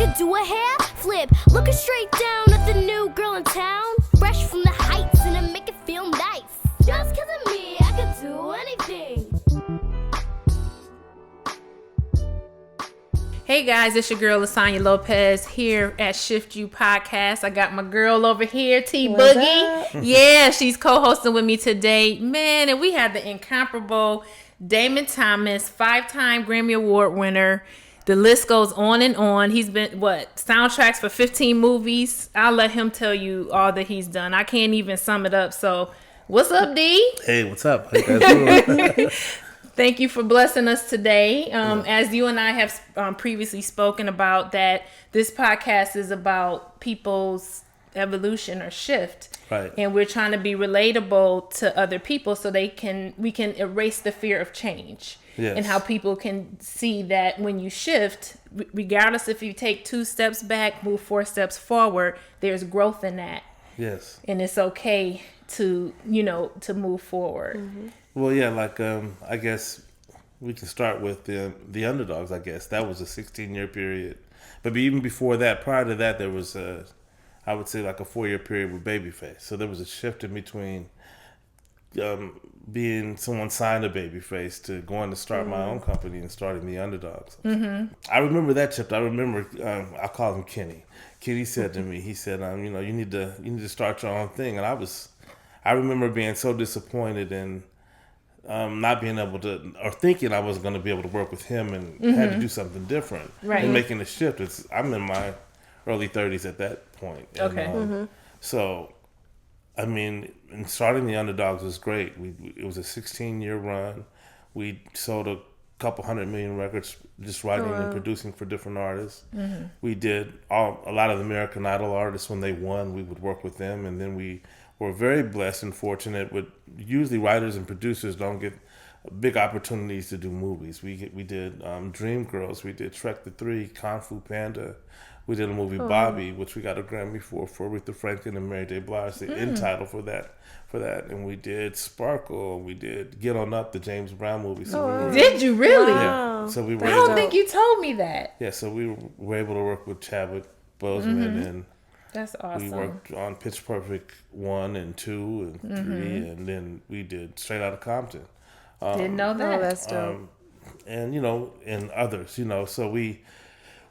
could do a hair flip, looking straight down at the new girl in town. Fresh from the heights and I make it feel nice. Just cause of me, I could do anything. Hey guys, it's your girl Lasagna Lopez here at ShyftUPodcast. I got my girl over here, T Boogie. Yeah, she's co-hosting with me today. Man, and we had the incomparable Damon Thomas, 5-time Grammy Award winner. The list goes on and on. He's been, soundtracks for 15 movies. I'll let him tell you all that he's done. I can't even sum it up. So, what's up, D? Hey, what's up? How you guys doing? Thank you for blessing us today. As you and I have previously spoken about, that this podcast is about people's evolution or shift. Right. And we're trying to be relatable to other people so we can erase the fear of change. Yes. And how people can see that when you shift, regardless if you take 2 steps back, move 4 steps forward, there's growth in that. Yes. And it's okay to move forward. Mm-hmm. Well, yeah, I guess we can start with the Underdogs, I guess. That was a 16-year period. But even before that, prior to that, there was I would say a 4-year period with Babyface. So there was a shift in between being someone signed to Babyface to going to start my own company and starting the Underdogs. Mm-hmm. I remember that shift. I remember I called him Kenny. Kenny said to me, he said, you need to start your own thing. And I remember being so disappointed and not being able to, or thinking I wasn't going to be able to work with him and had to do something different. Right. And making the shift. I'm in my early 30s at that point. And, Okay. So, and starting the Underdogs was great. It was a 16-year run. We sold a couple 100 million records just writing and producing for different artists. Mm-hmm. We did a lot of the American Idol artists. When they won, we would work with them. And then we were very blessed and fortunate with, usually writers and producers don't get big opportunities to do movies. We did Dreamgirls, we did Shrek the 3, Kung Fu Panda. We did a movie Bobby, which we got a Grammy for Aretha Franklin and Mary J. Blige, the end title for that. And we did Sparkle. We did Get On Up, the James Brown movie. So Did you really? Yeah. So we were I don't think you told me that. Yeah, so we were able to work with Chadwick Boseman and that's awesome. we worked on Pitch Perfect 1 and 2 and 3, and then we did Straight Outta Compton. Didn't know that. Oh, that's dope. And and others, so we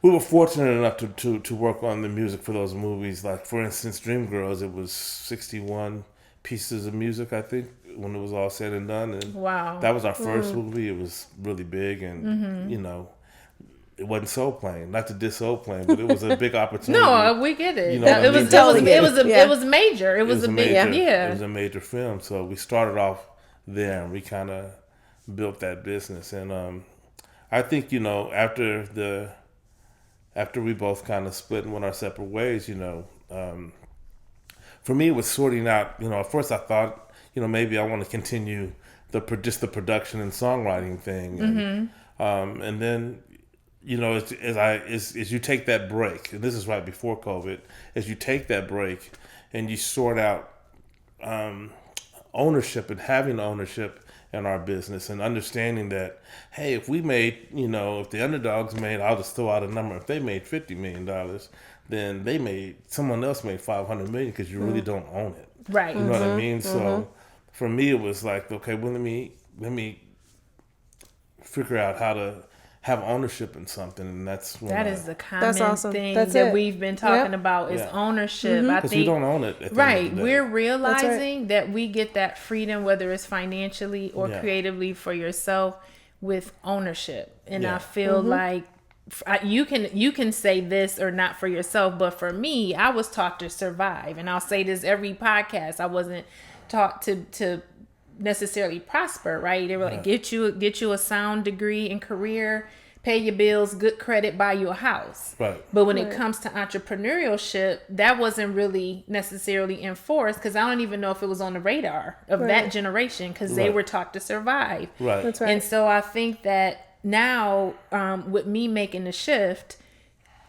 were fortunate enough to work on the music for those movies. Like, for instance, Dreamgirls, it was 61 pieces of music, I think, when it was all said and done. And wow. That was our first movie. It was really big, and it wasn't Soul Plane. Not to diss Soul Plane, but it was a big opportunity. No, we get it. It was major. It was a big, It was a major film. So we started off there, and we kind of built that business. And I think after we both kind of split and went our separate ways, for me it was sorting out. At first I thought, maybe I want to continue the production and songwriting thing, and then. As you take that break, and this is right before COVID, as you take that break and you sort out ownership and having ownership in our business and understanding that, hey, if we made, if the Underdogs made, I'll just throw out a number, if they made $50 million, then someone else made $500 million because you really don't own it. Right. You know what I mean? So for me, it was like, okay, well, let me figure out how to have ownership in something, and that's the common awesome. thing that's that it. we've been talking about is ownership. I because think we don't own it. Right, we're realizing that we get that freedom, whether it's financially or creatively for yourself, with ownership. And I feel like you can say this or not for yourself, but for me, I was taught to survive, and I'll say this every podcast. I wasn't taught to necessarily prosper, right? They were like, get you a sound degree and career, pay your bills, good credit, buy you a house. Right. But when it comes to entrepreneurship, that wasn't really necessarily enforced, because I don't even know if it was on the radar of that generation, because they were taught to survive. Right. That's right. And so I think that now, with me making the shift,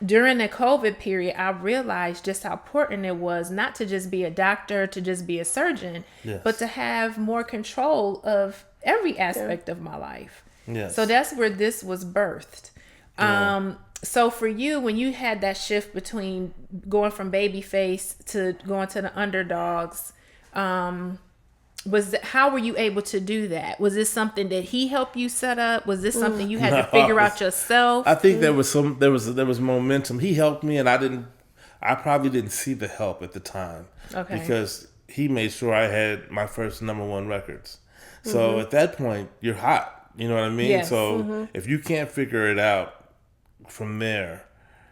during the COVID period, I realized just how important it was not to just be a doctor, to just be a surgeon, but to have more control of every aspect of my life. Yes. So that's where this was birthed. So for you, when you had that shift between going from Babyface to going to the Underdogs, how were you able to do that? Was this something that he helped you set up? Was this something you had to figure out yourself? I think there was momentum. He helped me, and I probably didn't see the help at the time. Okay. Because he made sure I had my first #1 records. So at that point, you're hot. You know what I mean? Yes. So if you can't figure it out from there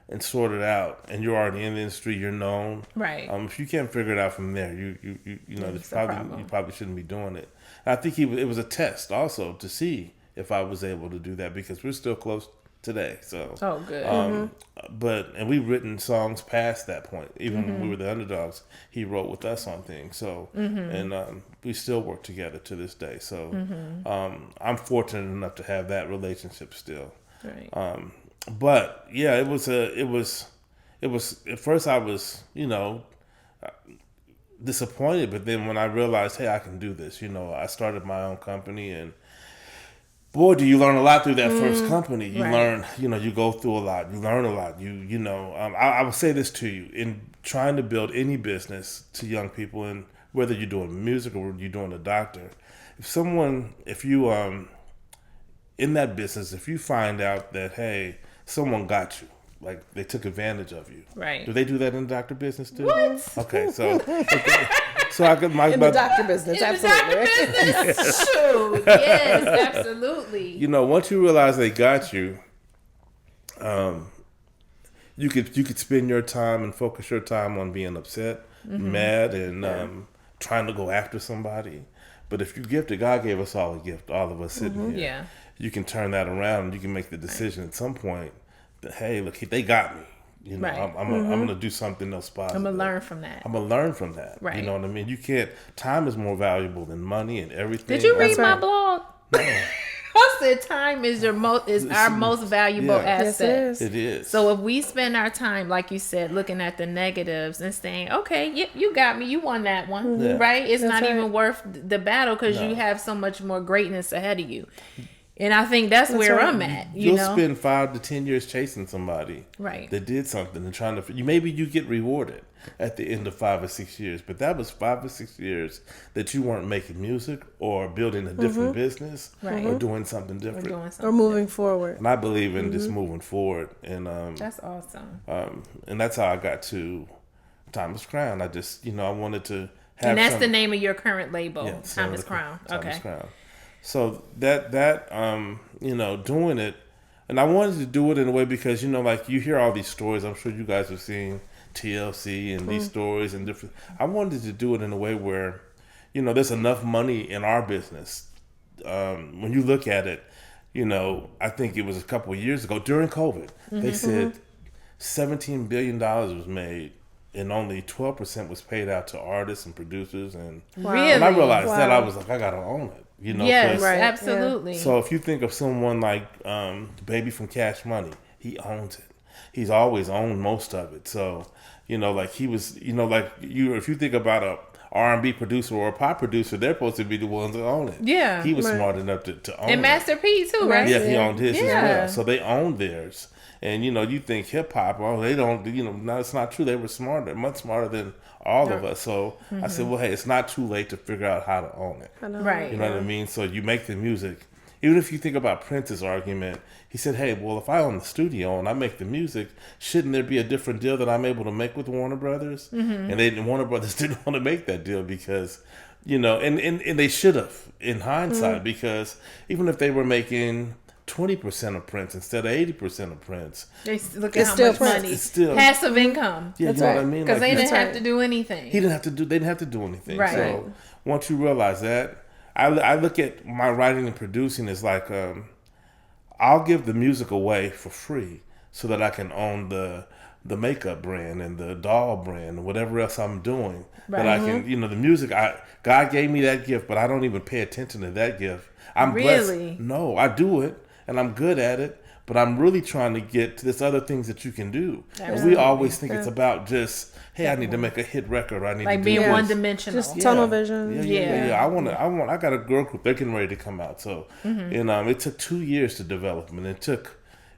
and sort it out, and you're already in the industry, you're known. Right. If you can't figure it out from there, you know, you probably shouldn't be doing it. And I think it was a test also to see if I was able to do that, because we're still close today. So good. And we've written songs past that point. Even when we were the Underdogs, he wrote with us on things. So and we still work together to this day. So I'm fortunate enough to have that relationship still. Right. But yeah, it was at first I was, you know, disappointed, but then when I realized, hey, I can do this, you know, I started my own company, and boy, do you learn a lot through that first company. You learn, you know, you go through a lot, you learn a lot. You know, I will say this to you, in trying to build any business to young people, and whether you're doing music or you're doing a doctor, if you in that business, if you find out that, hey, someone got you, like they took advantage of you. Right. Do they do that in the doctor business too? What? Okay, so I could in the doctor business, absolutely. Shoot. Yes, absolutely. You know, once you realize they got you, you could spend your time and focus your time on being upset, mad, and trying to go after somebody. But if you gifted, God gave us all a gift, all of us sitting here. Yeah. You can turn that around, and you can make the decision at some point that, hey, look, they got me. You know, Right. I'm going to do something else positive. I'm going to learn from that. I'm going to learn from that. Right. You know what I mean? You can't, time is more valuable than money and everything. Did you read That's my right. blog? No. I said time is our most valuable asset. Yes, it is. It is. So if we spend our time, like you said, looking at the negatives and saying, okay, you got me, you won that one, Yeah. right? It's That's not right. even worth the battle, because No. you have so much more greatness ahead of you. And I think that's where right. I'm at. You You'll know? spend 5 to 10 years chasing somebody Right. that did something and trying to. Maybe you get rewarded at the end of 5 or 6 years, but that was 5 or 6 years that you weren't making music or building a different business Right. or doing something We're different. doing Or something. moving forward. And I believe in just moving forward, and That's awesome. and that's how I got to Thomas Crown. I just, you know, I wanted to have. And that's the name of your current label, Yeah, Thomas Crown. Thomas Okay. Crown. So that you know, doing it, and I wanted to do it in a way because, you know, like you hear all these stories. I'm sure you guys have seen TLC and these stories and different. I wanted to do it in a way where, you know, there's enough money in our business. When you look at it, you know, I think it was a couple of years ago during COVID, they said $17 billion was made, and only 12% was paid out to artists and producers. And Really? when I realized that, I Wow. was like, I gotta own it. You know, Yes, 'cause- Right, absolutely. So if you think of someone like the Baby from Cash Money, he owns it. He's always owned most of it. So, you know, like he was, you know, like if you think about a R&B producer or a pop producer, they're supposed to be the ones that own it. Yeah. He was Right. smart enough to own And it. Master P too, right? Yeah, he owned his as Yeah. well. So they owned theirs. And, you know, you think hip hop, oh, they don't, you know, no, it's not true. They were smarter, much smarter than all of us. So I said, well, hey, it's not too late to figure out how to own it. I know. Right. You know what I mean? So you make the music. Even if you think about Prince's argument, he said, hey, well, if I own the studio and I make the music, shouldn't there be a different deal that I'm able to make with Warner Brothers? And Warner Brothers didn't want to make that deal because, you know, and they should have in hindsight, because even if they were making 20% of Prince instead of 80% of Prince, They look at It's how still much Prince. money. It's still- Passive income. yeah, That's you know right. what I mean? Because they didn't That's have right. to do anything. They didn't have to do anything. Right. So once you realize that, I look at my writing and producing as like, I'll give the music away for free so that I can own the makeup brand and the doll brand and whatever else I'm doing. Right. That I can, you know, the music, God gave me that gift, but I don't even pay attention to that gift. I'm Really? blessed. No, I do it and I'm good at it, but I'm really trying to get to this other things that you can do. And we Absolutely. always think it's about just, hey, I need to make a hit record. Or I need Like to being do this. one dimensional. Just tunnel vision. Yeah. I got a girl group. They're getting ready to come out. So, and it took 2 years to develop, and it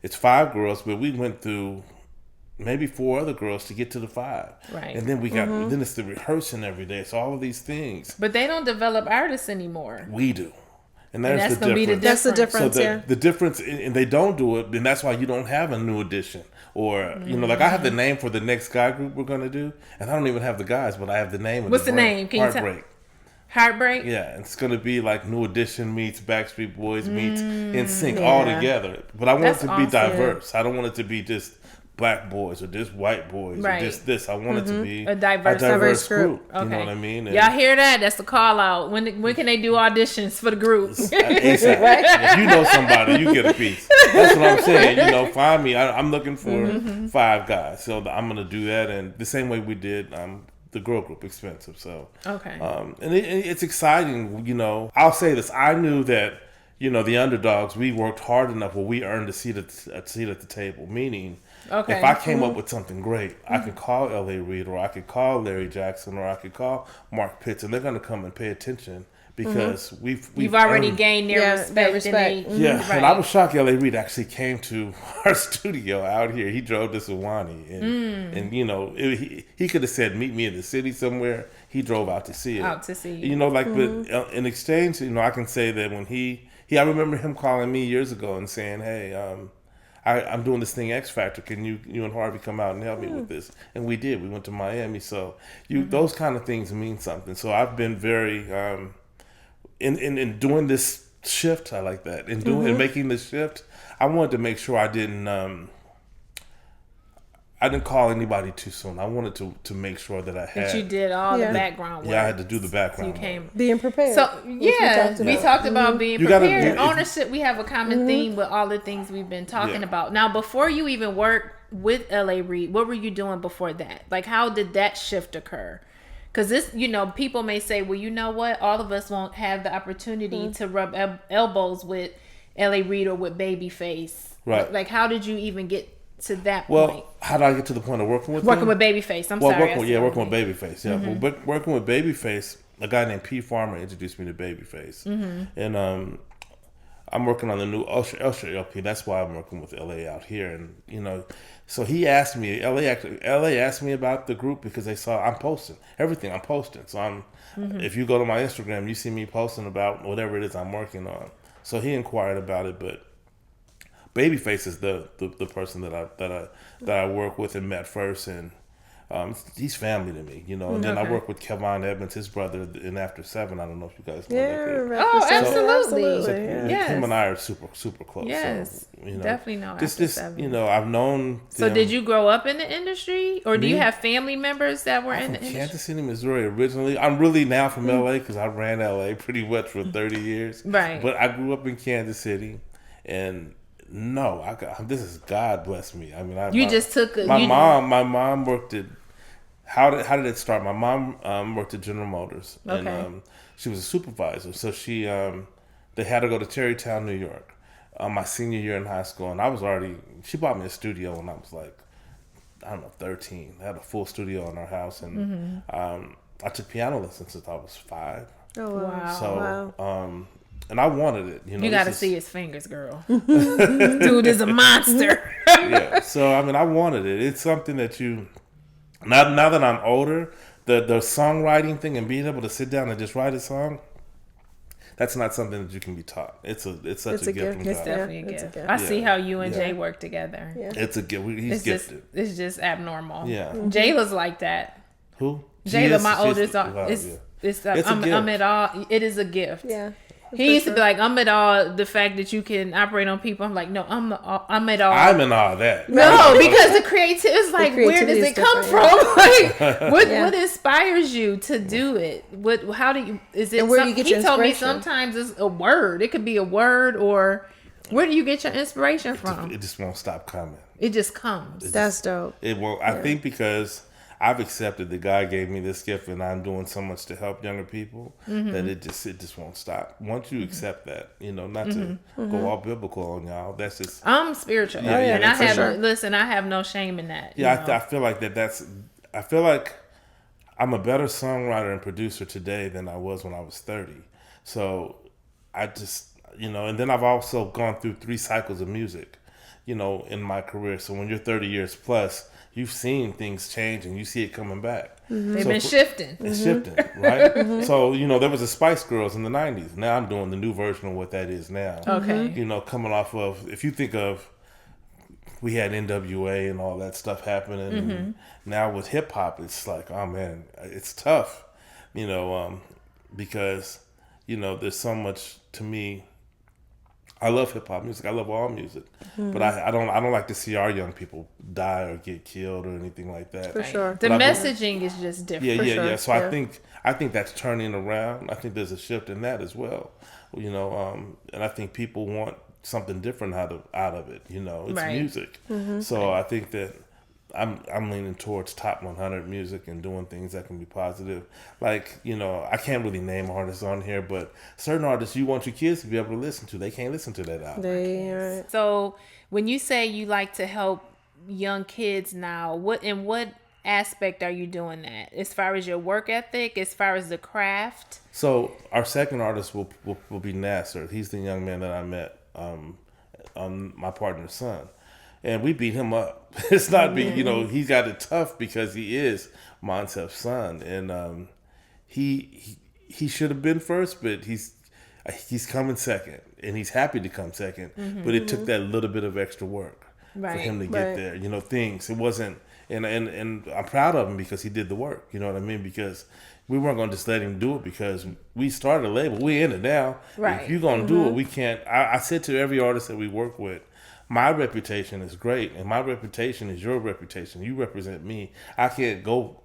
it's 5 girls, but we went through maybe 4 other girls to get to the 5. Right. And then we got then it's the rehearsing every day. So all of these things. But they don't develop artists anymore. We do. And there's that's the gonna difference. be the That's the difference. So the difference, and they don't do it, and that's why you don't have a new edition. Or, like I have the name for the next guy group we're going to do, and I don't even have the guys, but I have the name of What's the the brand. name? Can you tell? Heartbreak. Heartbreak? Yeah, it's going to be like New Edition meets Backstreet Boys meets NSYNC all together. But I want That's it to be awesome. diverse. I don't want it to be just black boys or just white boys or just this. I want it to be A diverse group. Okay. You know what I mean? And Y'all hear that? That's the call out. When can they do auditions for the group? ASAP. If you know somebody, you get a piece. That's what I'm saying. Find me. I'm looking for 5 guys. So I'm going to do that. And the same way we did the girl group, Expensive. So Okay. And it's exciting. I'll say this. I knew that, the Underdogs, we worked hard enough where we earned a seat at the table. Meaning, if I came up with something great, I could call L.A. Reid, or I could call Larry Jackson, or I could call Mark Pitts, and they're going to come and pay attention because You've already gained their respect. respect. Yeah, and I was shocked L.A. Reid actually came to our studio out here. He drove to Sewanee, and he could have said, meet me in the city somewhere. He drove out to see it. But in exchange, I can say that when I remember him calling me years ago and saying, hey, I'm doing this thing X Factor. Can you and Harvey come out and help me with this? And we did. We went to Miami. So those kind of things mean something. So I've been very in doing this shift. I like that. In making this shift, I wanted to make sure I didn't call anybody too soon. I wanted to make sure that I had. That you did all the background work. Yeah, I had to do the background. So you came Being prepared. So we talked about being You prepared. gotta- Ownership. We have a common theme with all the things we've been talking about. Now, before you even worked with L.A. Reid, what were you doing before that? Like, how did that shift occur? Because this, people may say, well, you know what? All of us won't have the opportunity to rub elbows with L.A. Reid or with Babyface. Right. Like, how did you even get to that Well, point? how did I get to the point of working with Working them? with Babyface. I'm sorry. Working with Babyface. Yeah, well, working with Babyface, a guy named P. Farmer introduced me to Babyface, and I'm working on the new Usher LP. That's why I'm working with LA out here, and so he asked me. LA asked me about the group because they saw I'm posting everything. I'm posting, so if you go to my Instagram, you see me posting about whatever it is I'm working on. So he inquired about it, but Babyface is the person that I work with and met first, and he's family to me, And then I work with Kevon Edmonds, his brother, in After 7. I don't know if you guys know that. Oh, absolutely. So Yes. him and I are super close. Yes, So, definitely know. This, After 7. I've known. So them. did you grow up in the industry, or do you Me? have family members that were in I'm the from industry? Kansas City, Missouri originally. I'm really now from LA because I ran LA pretty much for 30 years. Right. But I grew up in Kansas City, and no, this is God bless me. I mean, my mom worked at. How did it start? My mom worked at General Motors, and she was a supervisor. So she they had to go to Tarrytown, New York, my senior year in high school, and she bought me a studio when I was like, I don't know, 13. I had a full studio in our house, and I took piano lessons since I was 5. Oh wow! So and I wanted it. You got to see his fingers, girl. Dude is a monster. Yeah. So I wanted it. It's something that you. Now that I'm older, the songwriting thing and being able to sit down and just write a song, that's not something that you can be taught. It's such a gift from It's God. definitely a It's a gift. gift. I see how you and Jay work together. Yeah. It's a gift. He's gifted. It's just abnormal. Yeah. Jayla's like that. Who? Jayla, my oldest, It's a gift. I'm at all. It is a gift. Yeah. He used to be like, I'm at all. The fact that you can operate on people, I'm like, no, I'm at all. I'm in all that. No, because the creativity is like, where does creativity it is come different, from? Like, what inspires you to do it? How do you? Is it? And where do you get your he told me inspiration? sometimes it's a word. It could be a word, or where do you get your inspiration from? It just won't stop coming. It just comes. That's dope. It won't. I think because I've accepted that God gave me this gift and I'm doing so much to help younger people that it just won't stop. Once you accept that, not to go all biblical on y'all. That's just. I'm spiritual, Yeah, and I for have sure. listen. I have no shame in that. Yeah, I feel like that's. I feel like I'm a better songwriter and producer today than I was when I was 30. So I just, and then I've also gone through 3 cycles of music. in my career. So when you're 30 years plus, you've seen things change and you see it coming back. They've been shifting. It's shifting, right? So, there was the Spice Girls in the 90s. Now I'm doing the new version of what that is now. Okay. Coming off of, if you think of, we had NWA and all that stuff happening. And now with hip hop, it's like, oh man, it's tough, because, there's so much to me. I love hip hop music. I love all music, but I don't like to see our young people die or get killed or anything like that. For sure. The messaging is just different. Yeah. So I think that's turning around. I think there's a shift in that as well. And I think people want something different out of it. It's music. So I think that I'm leaning towards top 100 music and doing things that can be positive. Like, I can't really name artists on here, but certain artists you want your kids to be able to listen to, they can't listen to that album. So when you say you like to help young kids now, what aspect are you doing that? As far as your work ethic, as far as the craft? So our second artist will be Nasser. He's the young man that I met, my partner's son. And we beat him up. It's not he got it tough because he is Montef's son, and he should have been first, but he's coming second, and he's happy to come second. But it took that little bit of extra work for him to get there. It wasn't, and I'm proud of him because he did the work. You know what I mean? Because we weren't going to just let him do it because we started a label. We're in it now. Right. If you're going to do it, we can't. I said to every artist that we work with, my reputation is great, and my reputation is your reputation. You represent me. I can't go,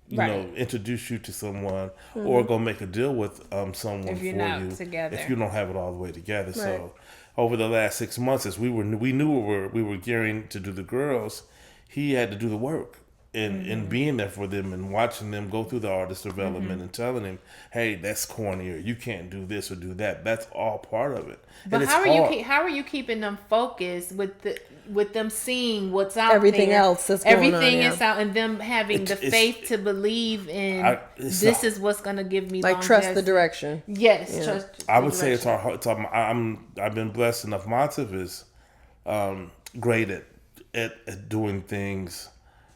introduce you to someone or go make a deal with someone if you're for not you together. If you don't have it all the way together. Right. So over the last 6 months, as we knew we were gearing to do the girls, he had to do the work. And being there for them and watching them go through the artist development and telling them, hey, that's corny, or you can't do this or do that. That's all part of it. But and how are you keeping them focused with them seeing what's out everything there? Else that's going everything on, is out, and them having the faith to believe in this is what's going to give me like trust the direction. Yes, trust. I would say it's our. I've been blessed enough. Montef is great at doing things.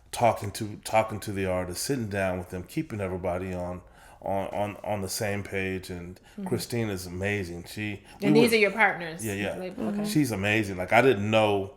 Talking to the artist, sitting down with them, keeping everybody on the same page, and Christine is amazing. These are your partners. Yeah. Okay. She's amazing. Like I didn't know,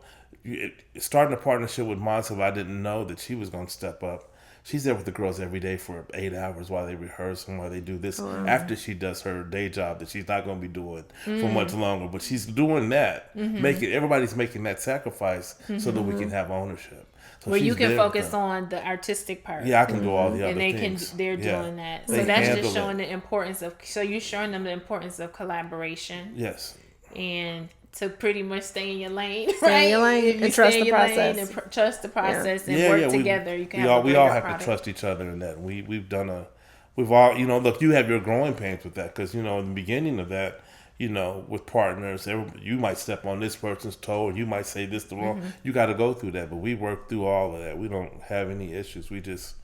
starting a partnership with Montef, I didn't know that she was going to step up. She's there with the girls every day for 8 hours while they rehearse and while they do this. After she does her day job that she's not going to be doing for much longer, but she's doing that. Everybody's making that sacrifice so that we can have ownership. So where you can focus on the artistic part. Yeah, I can do all the other things. And they're doing that. So that's just showing the importance of. So you're showing them the importance of collaboration. Yes. And to pretty much stay in your lane, Stay in your lane and trust the process. And trust the process and work together. You can. We all have to trust each other in that. We've all look. You have your growing pains with that because in the beginning of that. With partners, you might step on this person's toe, and you might say this the wrong. You got to go through that, but we work through all of that. We don't have any issues. We just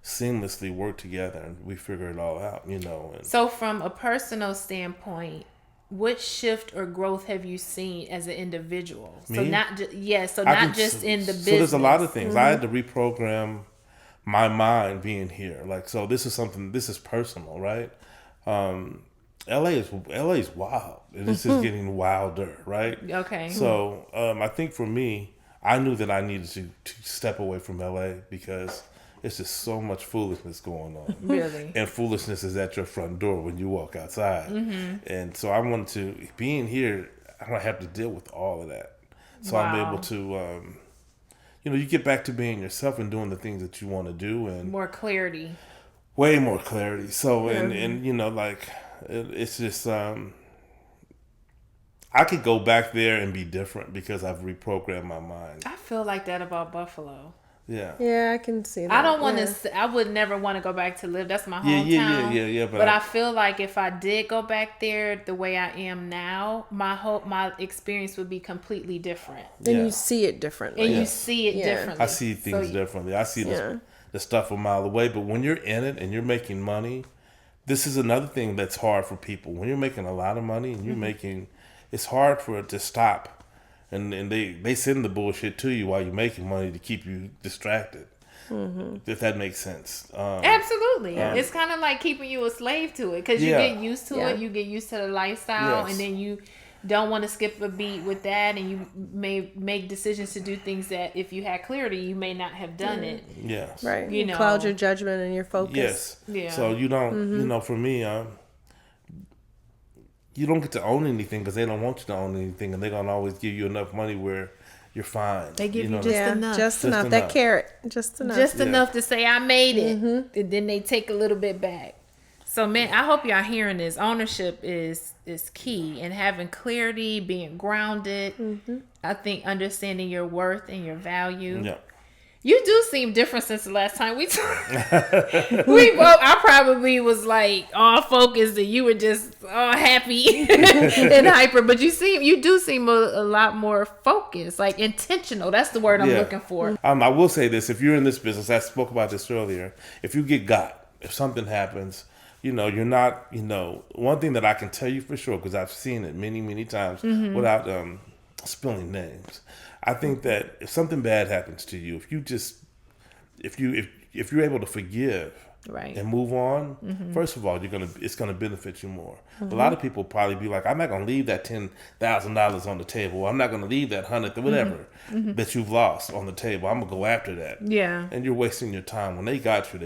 seamlessly work together, and we figure it all out. And so, from a personal standpoint, what shift or growth have you seen as an individual? Me? So not just in the business. So there's a lot of things. I had to reprogram my mind being here. Like so, this is personal, right? LA is wild, and it's just getting wilder, right? Okay. So I think for me, I knew that I needed to step away from LA because it's just so much foolishness going on. Really. And foolishness is at your front door when you walk outside. And so I wanted to, being here, I don't have to deal with all of that. So I'm able to, you get back to being yourself and doing the things that you want to do, and more clarity. Way more clarity. So and like. It's just I could go back there and be different because I've reprogrammed my mind. I feel like that about Buffalo. Yeah, I can see that. I don't want to. I would never want to go back to live. That's my hometown. Yeah. But I feel like if I did go back there the way I am now, my experience would be completely different. And you see it differently. And you see it differently. I see things differently. I see the stuff a mile away. But when you're in it and you're making money. This is another thing that's hard for people. When you're making a lot of money and you're making, it's hard for it to stop and they send the bullshit to you while you're making money to keep you distracted. If that makes sense. Absolutely. It's kind of like keeping you a slave to it, because you get used to it. You get used to the lifestyle, and then you don't want to skip a beat with that, and you may make decisions to do things that if you had clarity, you may not have done it. Yes. Right. You know, cloud your judgment and your focus. Yes. Yeah. So you don't, for me, you don't get to own anything because they don't want you to own anything, and they're going to always give you enough money where you're fine. They give you know? just enough. Just enough. That carrot. Just enough. Just enough to say I made it, and then they take a little bit back. So, man, I hope y'all hearing this. Ownership is key, and having clarity, being grounded. I think understanding your worth and your value. Yeah. You do seem different since the last time we talked. I probably was like all focused, and you were just all happy and hyper. But you do seem a lot more focused, like intentional. That's the word I'm looking for. I will say this: if you're in this business, I spoke about this earlier. If you get if something happens, you're not. One thing that I can tell you for sure, because I've seen it many, many times without spilling names. I think that if something bad happens to you, if you're able to forgive and move on, first of all, it's gonna benefit you more. A lot of people probably be like, I'm not gonna leave that $10,000 on the table. I'm not gonna leave that $100,000, whatever that you've lost on the table. I'm gonna go after that. Yeah. And you're wasting your time. When they got you,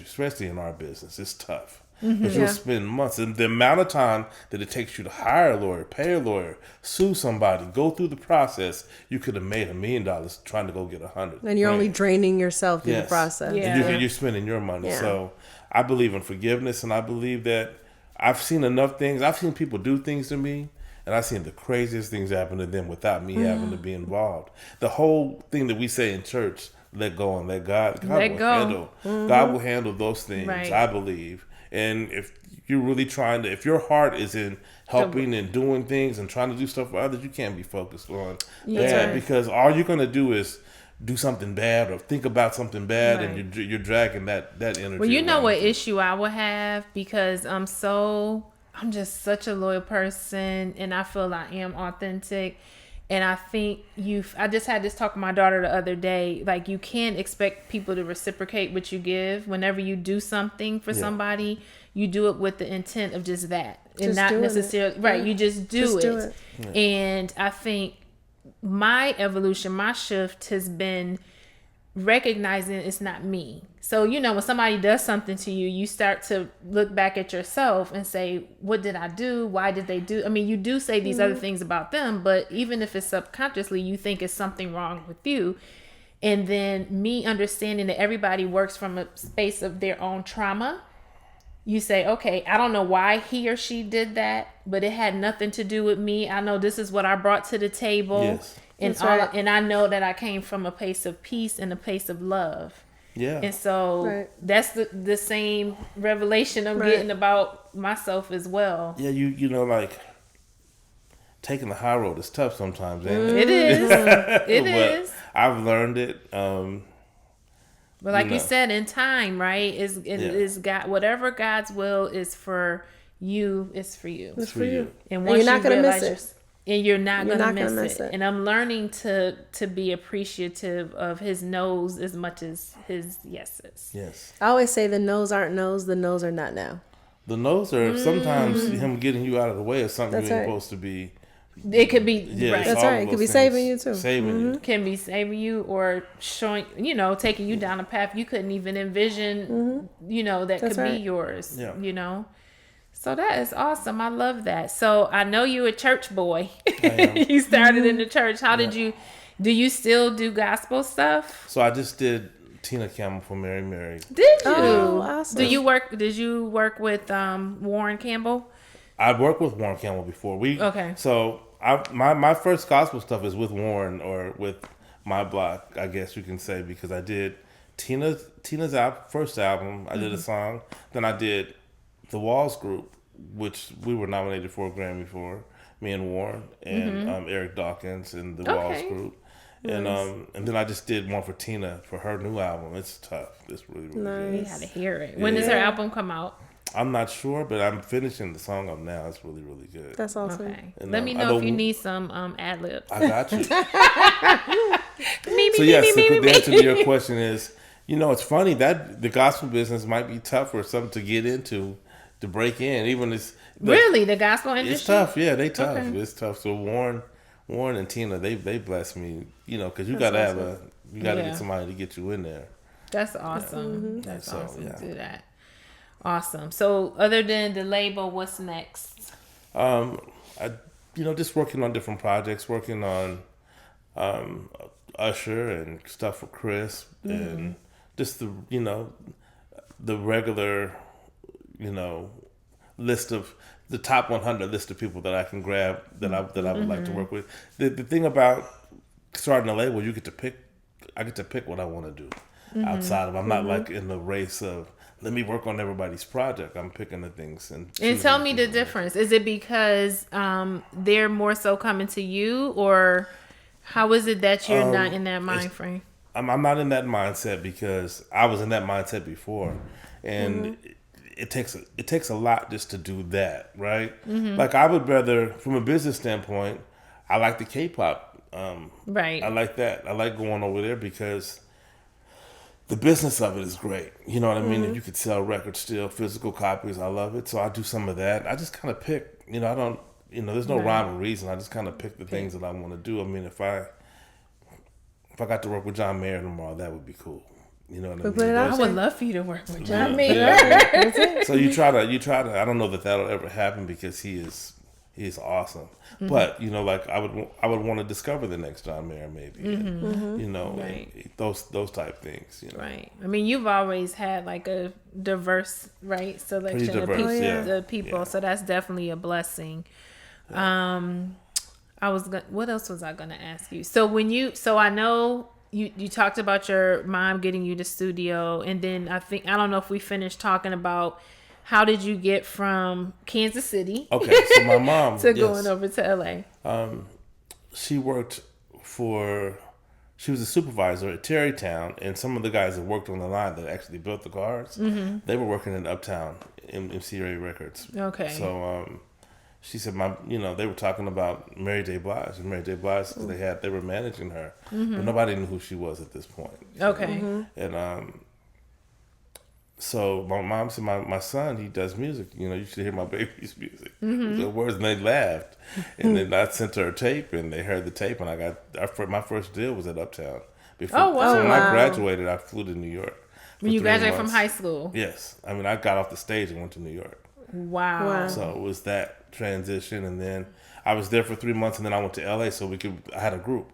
especially in our business. It's tough. Because you'll spend months. And the amount of time that it takes you to hire a lawyer, pay a lawyer, sue somebody, go through the process, you could have made $1 million trying to go get 100. And you're only draining yourself through the process. Yeah. And you're spending your money. Yeah. So I believe in forgiveness, and I believe that I've seen enough things. I've seen people do things to me, and I've seen the craziest things happen to them without me having to be involved. The whole thing that we say in church, let go and let God. God will handle those things, I believe. And if you're really if your heart is in helping and doing things and trying to do stuff for others, you can't be focused on that, because all you're going to do is do something bad or think about something bad, and you're dragging that energy. Well, you know what issue I would have, because I'm just such a loyal person, and I feel I am authentic. And I think I just had this talk with my daughter the other day. Like, you can't expect people to reciprocate what you give. Whenever you do something for somebody, you do it with the intent of just that. And not necessarily, you just do it. Yeah. And I think my evolution, my shift has been recognizing it's not me. So, when somebody does something to you, you start to look back at yourself and say, what did I do? Why did they do? I mean, you do say these other things about them, but even if it's subconsciously, you think it's something wrong with you. And then me understanding that everybody works from a space of their own trauma, you say, okay, I don't know why he or she did that, but it had nothing to do with me. I know this is what I brought to the table. Yes. And I know that I came from a place of peace and a place of love. Yeah. And so that's the same revelation I'm getting about myself as well. Yeah, you know, like, taking the high road is tough sometimes, ain't it? It is. It is. I've learned it. But like you said, in time, right? Is God, whatever God's will is for you, is for you. It's for you. And once you're not going to miss it. And you're not going to miss it. And I'm learning to be appreciative of his no's as much as his yeses. Yes. I always say the no's aren't no's, the no's are not now. The no's are sometimes him getting you out of the way of something you ain't supposed to be. It could be, That's right. It could be saving you too. Saving you. Can be saving you or showing, taking you down a path you couldn't even envision, that could be yours, So that is awesome. I love that. So I know you're a church boy. You started in the church. How did you, do you still do gospel stuff? So I just did Tina Campbell for Mary Mary. Did you? Oh, awesome. Did you work with Warren Campbell? I worked with Warren Campbell before. Okay. So my first gospel stuff is with Warren, or with My Block, I guess you can say, because I did Tina's first album. I did a song. Then I did The Walls Group, which we were nominated for a Grammy for, me and Warren and Eric Dawkins and The Walls Group. Nice. And then I just did one for Tina for her new album. It's tough. It's really, really good. You gotta hear it. When does her album come out? I'm not sure, but I'm finishing the song up now. It's really, really good. That's awesome. Okay. And, Let me know if you need some ad libs. I got you. So yes, the answer to your question is, it's funny that the gospel business might be tough or something to get into, to break in. Even really the gospel industry. It's tough. Yeah, they tough. Okay. It's tough. So Warren and Tina, they bless me. Because you gotta awesome. Get somebody to get you in there. That's awesome. Yeah. That's awesome to do that. Awesome. So other than the label, what's next? Just working on different projects, working on Usher and stuff for Chris, and just the regular list of the top 100 list of people that I can grab that I would like to work with. The thing about starting a label, I get to pick what I want to do outside of. I'm not like in the race of let me work on everybody's project. I'm picking the things and tell me the difference. Is it because they're more so coming to you, or how is it that you're not in that mind frame? I'm not in that mindset because I was in that mindset before, and it takes a lot just to do that, right? Like I would rather, from a business standpoint, I like the K-pop. Right. I like that. I like going over there because the business of it is great. You know what I mean? If you could sell records still, physical copies, I love it. So I do some of that. I just kind of pick, I don't, there's no rhyme or reason. I just kind of pick the things that I want to do. I mean, if I got to work with John Mayer tomorrow, that would be cool. You know what I mean? I would love for you to work with John Mayer. So you try to, I don't know that that'll ever happen because he is awesome. But, like I would want to discover the next John Mayer maybe. Right. Those type things. Right. I mean, you've always had like a diverse, selection of people. The people. Yeah. So that's definitely a blessing. Yeah. What else was I going to ask you? So I know you talked about your mom getting you the studio, and then I don't know if we finished talking about how did you get from Kansas City? Okay, so my mom going over to LA. She was a supervisor at Terrytown, and some of the guys that worked on the line that actually built the cars, they were working in Uptown MCA Records. Okay. So she said, they were talking about Mary J. Blige, and Mary J. Blige, they were managing her, but nobody knew who she was at this point. Okay. And so my mom said, my son, he does music. You should hear my baby's music. The words, and they laughed. And then I sent her a tape, and they heard the tape, and I got my first deal was at Uptown. Before. Oh, wow. So when I graduated, I flew to New York. When you graduated from high school? Yes. I mean, I got off the stage and went to New York. Wow. So it was that transition, and then I was there for 3 months, and then I went to LA I had a group.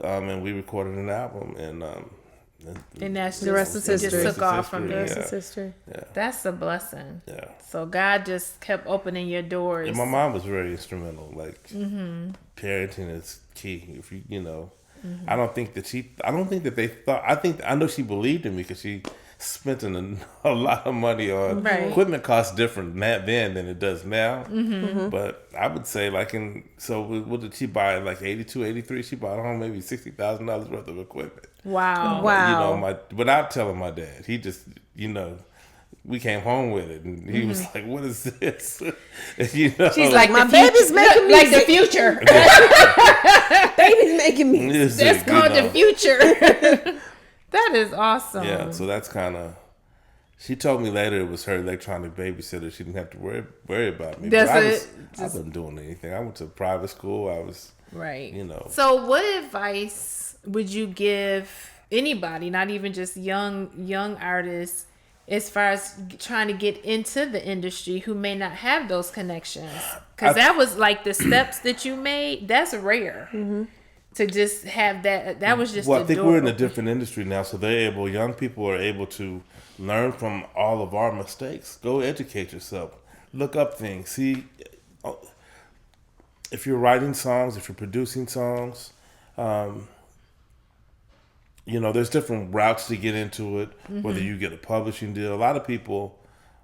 And we recorded an album, and that's the rest is history. Just took off from there. The rest is history. Yeah. That's a blessing. Yeah. So God just kept opening your doors. And my mom was very instrumental. Like parenting is key. If I don't think that they thought. I know she believed in me because she spent a lot of money on equipment. Costs different then than it does now. But I would say what did she buy? Like 82, 83? She bought home maybe $60,000 worth of equipment. Wow. Without telling my dad, he just we came home with it, and he was like, "What is this?" She's like, "My baby's making music. Like the future. Baby's making music. That's called the future." That is awesome. Yeah, so that's kind of. She told me later it was her electronic babysitter. She didn't have to worry about me. I wasn't doing anything. I went to private school. I was right. So, what advice would you give anybody, not even just young artists, as far as trying to get into the industry who may not have those connections? Because that was like the steps that you made. That's rare. To just have that was just. Well, I think we're in a different industry now, so young people are able to learn from all of our mistakes. Go educate yourself, look up things, see if you're writing songs, if you're producing songs. There's different routes to get into it. Whether you get a publishing deal, a lot of people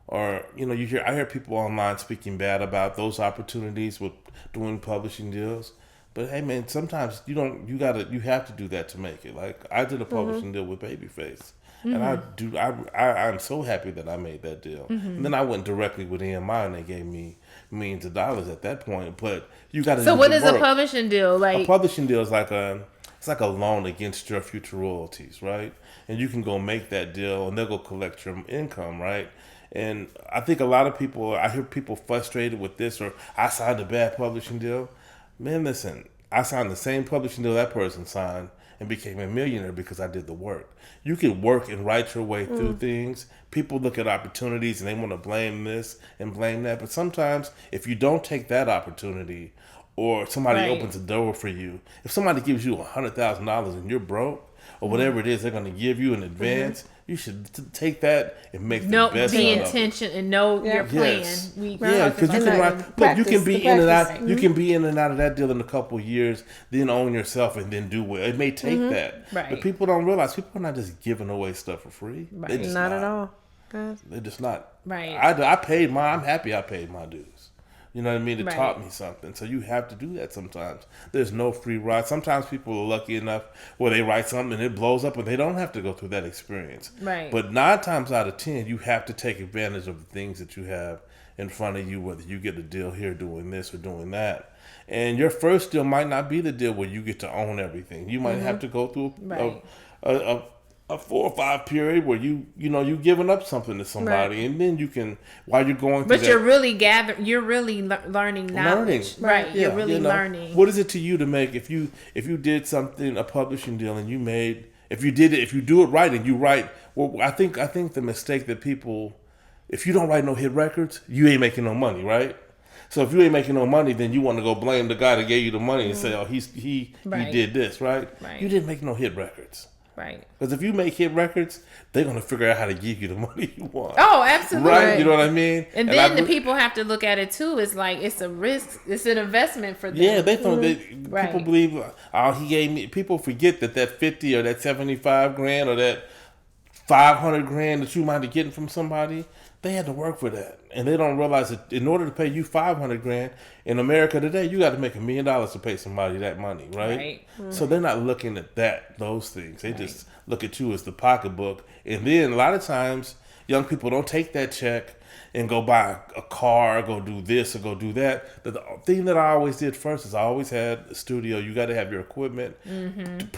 are. I hear people online speaking bad about those opportunities with doing publishing deals. But hey, man, sometimes you have to do that to make it. Like I did a publishing deal with Babyface. And I'm so happy that I made that deal. And then I went directly with EMI, and they gave me millions of dollars at that point. But you got to. So what is a publishing deal like? A publishing deal is like it's like a loan against your future royalties, right? And you can go make that deal, and they'll go collect your income, right? And I think a lot of people, I hear people frustrated with this, or I signed a bad publishing deal. Man, listen, I signed the same publishing deal that person signed and became a millionaire because I did the work. You can work and write your way through things. People look at opportunities and they want to blame this and blame that. But sometimes if you don't take that opportunity, or somebody opens a door for you, if somebody gives you $100,000 and you're broke, or whatever it is they're going to give you in advance, you should take that and make the best be out intention and know your plan. Yes. Because you can look, you can be in and out. You can be in and out of that deal in a couple of years, then own yourself and then do well. It may take that, but people don't realize people are not just giving away stuff for free. Right. Not at all. They're just not. Right. I paid my. I'm happy I paid my dues. You know what I mean? It taught me something. So you have to do that sometimes. There's no free ride. Sometimes people are lucky enough where they write something and it blows up and they don't have to go through that experience. Right. But 9 times out of 10, you have to take advantage of the things that you have in front of you, whether you get a deal here doing this or doing that. And your first deal might not be the deal where you get to own everything. You might have to go through a 4 or 5 period where you giving up something to somebody, and then you can, while you're going through but you're really you're really learning knowledge. Right. Yeah, you're really learning. What is it to you to make, if you did something, a publishing deal, and you made, if you do it right and you write, well, I think the mistake that people, if you don't write no hit records, you ain't making no money, right? So if you ain't making no money, then you want to go blame the guy that gave you the money and say, oh, he did this, right? You didn't make no hit records. Right. Because if you make hit records, they're going to figure out how to give you the money you want. Oh, absolutely. Right? You know what I mean? And then the people have to look at it too. It's like, it's a risk. It's an investment for them. Yeah, they thought people believe, oh, he gave me, people forget that 50 or that 75 grand or that 500 grand that you might be getting from somebody, they had to work for that. And they don't realize that in order to pay you 500 grand in America today, you got to make $1 million to pay somebody that money, right? So they're not looking at those things. They just look at you as the pocketbook. And then a lot of times, young people don't take that check and go buy a car, go do this or go do that. The thing that I always did first is I always had a studio. You got to have your equipment.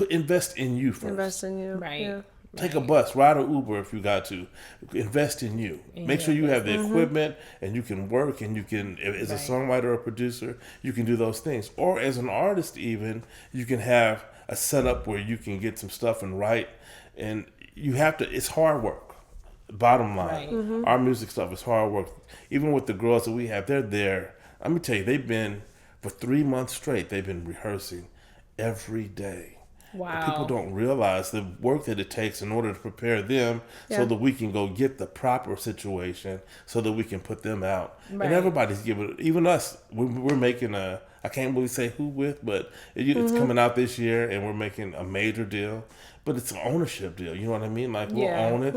Invest in you first. Invest in you. Right. Yeah. Take a bus, ride an Uber if you got to. Invest in you. Make sure you have the equipment and you can work, and you can, as a songwriter or producer, you can do those things. Or as an artist even, you can have a setup where you can get some stuff and write. And you have to, it's hard work. Bottom line, our music stuff is hard work. Even with the girls that we have, they're there. Let me tell you, they've been, for 3 months straight, they've been rehearsing every day. Wow. But people don't realize the work that it takes in order to prepare them so that we can go get the proper situation so that we can put them out. And everybody's giving, even us, we're making I can't really say who with, but it's coming out this year and we're making a major deal. But it's an ownership deal. You know what I mean? Like, we'll own it.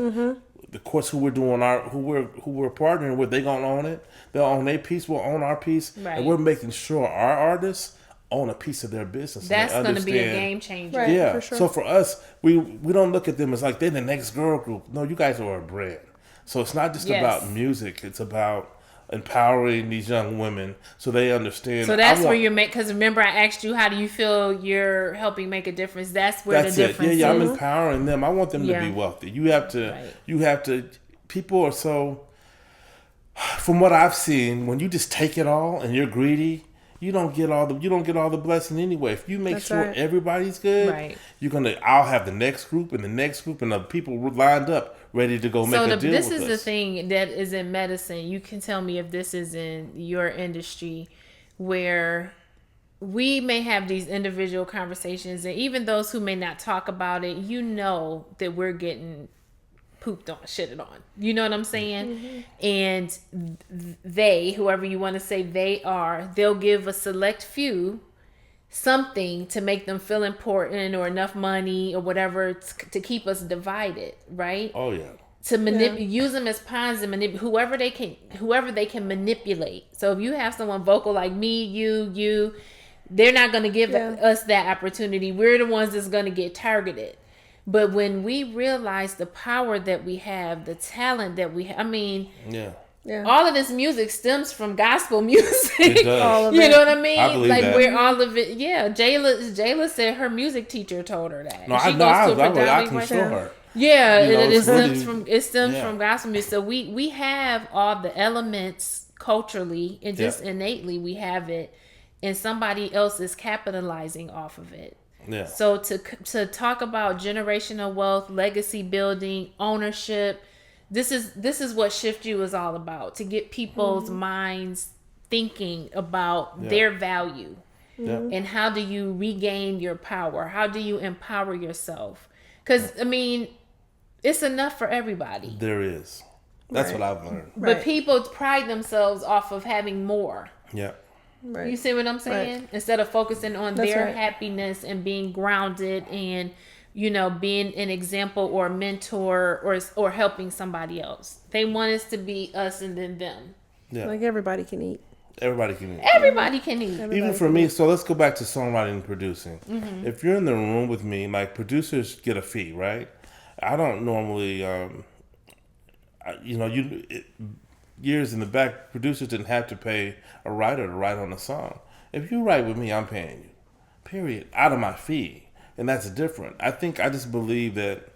Of course, who we're partnering with, they gonna own it. They'll own their piece. We'll own our piece, and we're making sure our artists own a piece of their business. That's going to be a game changer. Right, yeah. for sure. So for us, we don't look at them as like they're the next girl group. No, you guys are a brand. So it's not just about music. It's about empowering these young women so they understand. So that's where you're because remember I asked you, how do you feel you're helping make a difference? That's where the difference is. Yeah, I'm empowering them. I want them to be wealthy. You have to, people are so, from what I've seen, when you just take it all and you're greedy, you don't get all the blessing anyway. If you make sure everybody's good, I'll have the next group and the people lined up ready to go make a deal with us. So this is the thing that is in medicine. You can tell me if this is in your industry, where we may have these individual conversations, and even those who may not talk about it, you know that we're getting pooped on, shitted on. You know what I'm saying? And they, whoever you want to say they'll give a select few something to make them feel important or enough money or whatever to keep us divided, right? Oh yeah. To use them as pawns and manipulate whoever they can manipulate. So if you have someone vocal like me, you, they're not going to give us that opportunity. We're the ones that's going to get targeted. But when we realize the power that we have, the talent that we have, I mean, all of this music stems from gospel music. It does. All of You it. know what I mean? I believe like that. where all of it, Jayla said her music teacher told her that. No, She I goes know. to a I predominantly can white show her. Yeah, You know, it it's stems really- from gospel music. So we have all the elements culturally and just innately we have it, and somebody else is capitalizing off of it. Yeah. So to talk about generational wealth, legacy building, ownership, this is what ShyftU is all about. To get people's minds thinking about their value. Yeah. And how do you regain your power? How do you empower yourself? Because, I mean, it's enough for everybody. There is. That's what I've learned. But people pride themselves off of having more. Yeah. Right. You see what I'm saying? Right. Instead of focusing on That's their right. happiness and being grounded and, you know, being an example or a mentor or helping somebody else. They want us to be us and then them. Yeah. Like everybody can eat. Everybody can eat. Everybody can eat. Even for me, so let's go back to songwriting and producing. If you're in the room with me, like producers get a fee, right? I don't normally, years in the back, producers didn't have to pay a writer to write on a song. If you write with me, I'm paying you, period, out of my fee. And that's different. I just believe that,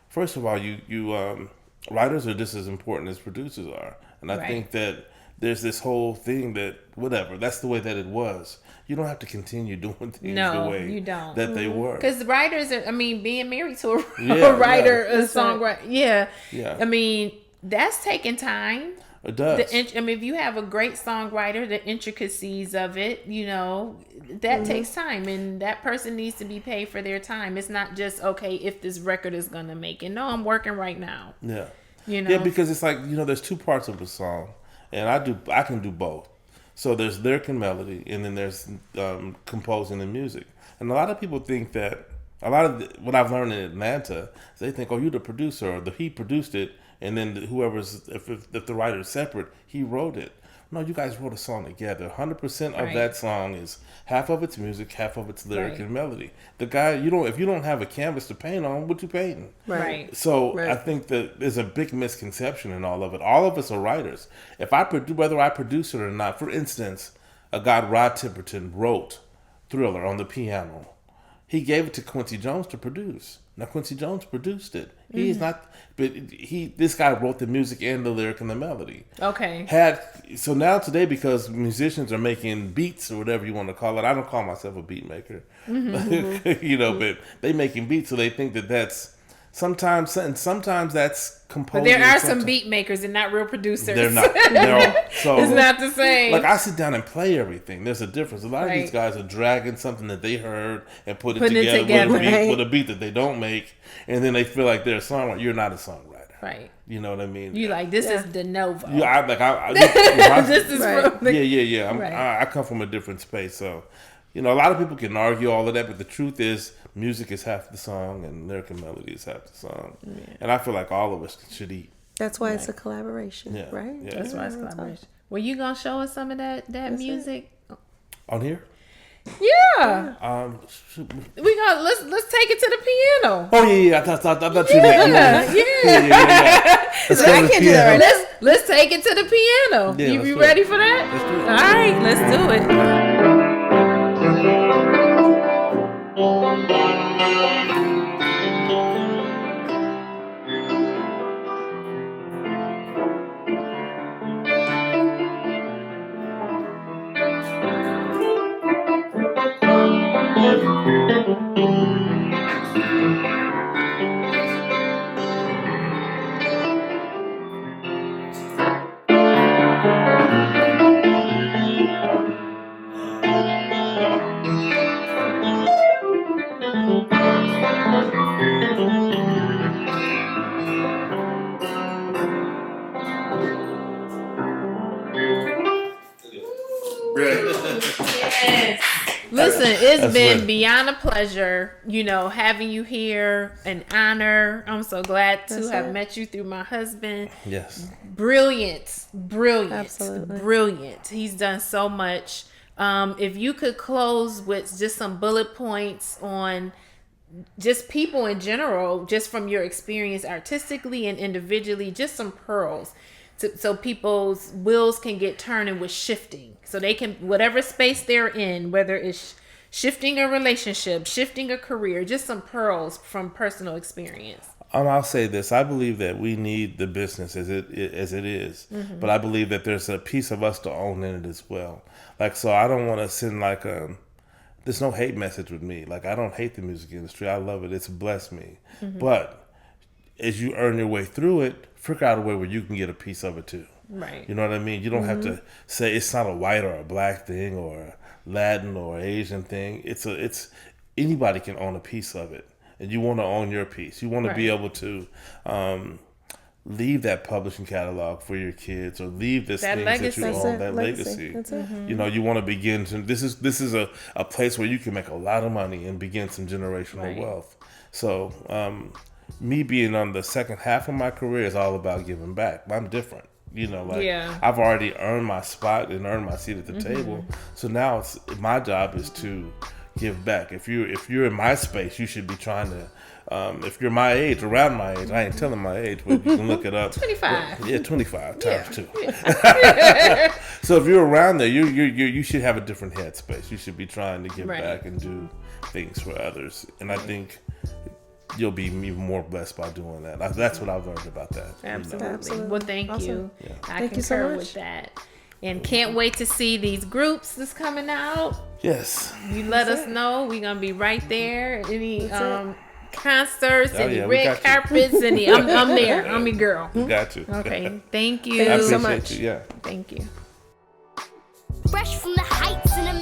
first of all, you writers are just as important as producers are. And I think that there's this whole thing that, whatever, that's the way that it was. You don't have to continue doing things the way you don't. that they were. Because writers are, I mean, being married to a Yeah, writer, yeah. a songwriter, yeah. Yeah. I mean, that's taking time. It does. I mean, if you have a great songwriter, the intricacies of it, you know, that takes time, and that person needs to be paid for their time. It's not just, okay, if this record is going to make it. No, I'm working right now. Yeah. You know? Yeah, because it's like, there's two parts of a song, and I can do both. So there's lyric and melody, and then there's composing the music. And a lot of people think that, what I've learned in Atlanta, they think, oh, you're the producer, or he produced it, and then if the writer is separate, he wrote it. No, you guys wrote a song together. 100% of that song is half of it's music, half of it's lyric and melody. The guy, if you don't have a canvas to paint on, what you painting? Right. So I think that there's a big misconception in all of it. All of us are writers. Whether I produce it or not, for instance, a guy, Rod Temperton, wrote Thriller on the piano. He gave it to Quincy Jones to produce. Now Quincy Jones produced it. He's not, but this guy wrote the music and the lyric and the melody. Okay. So now today, because musicians are making beats or whatever you want to call it, I don't call myself a beat maker, but they making beats, so they think that that's sometimes that's composing. But there are some beat makers and not real producers. They're not. So it's not the same. Like I sit down and play everything. There's a difference. A lot of these guys are dragging something that they heard and putting it together with a beat that they don't make, and then they feel like they're a songwriter. You're not a songwriter. Right. You know what I mean? You like, this is de novo. Yeah, This is from the, yeah. I come from a different space, so a lot of people can argue all of that, but the truth is, music is half the song and lyric and melody is half the song, and I feel like all of us should eat. That's why it's a collaboration, Yeah. right? Yeah. That's why it's collaboration. Well, you gonna show us some of that music? On here? Yeah. We gonna let's take it to the piano. Oh yeah. I thought you meant. Yeah. Let's go to the can't do that piano. right Let's take it to the piano. Yeah, let's you do ready it. for that? Let's do it. All right, let's do it. Listen, it's been lit. beyond a pleasure, having you here. An honor. I'm so glad to have met you through my husband. Yes. Brilliant. Absolutely. Brilliant. He's done so much. If you could close with just some bullet points on just people in general, just from your experience artistically and individually, just some pearls. So people's wheels can get turning with shifting. So they can, whatever space they're in, whether it's shifting a relationship, shifting a career, just some pearls from personal experience. I'll say this. I believe that we need the business as it is. Mm-hmm. But I believe that there's a piece of us to own in it as well. Like, so I don't want to send like there's no hate message with me. Like, I don't hate the music industry. I love it. It's blessed me. Mm-hmm. But as you earn your way through it, figure out a way where you can get a piece of it too. Right. You know what I mean? You don't have to say it's not a white or a black thing or a Latin or Asian thing. It's anybody can own a piece of it. And you want to own your piece. You want to be able to leave that publishing catalog for your kids, or leave this thing that you own, that legacy. That's it. Mm-hmm. You know, you want to begin to. This is a place where you can make a lot of money and begin some generational wealth. So, me being on the second half of my career is all about giving back. I'm different. You know, like I've already earned my spot and earned my seat at the table. So now it's my job is to give back. If you're in my space, you should be trying to. If you're my age, around my age, I ain't telling my age, but you can look it up. 25. But, 25 times 2. Yeah. So if you're around there, you should have a different headspace. You should be trying to give back and do things for others. And I think you'll be even more blessed by doing that. That's what I've learned about that. Absolutely. You know? Absolutely. Well, thank you. Yeah. I concur so with that. And can't wait to see these groups that's coming out. Yes. You let us know. We're going to be right there. Any concerts, any red carpets, any I'm there. I'm your girl. We got you. Okay. Thank you. I appreciate so much. You. Yeah. Thank you. Fresh from the heights in a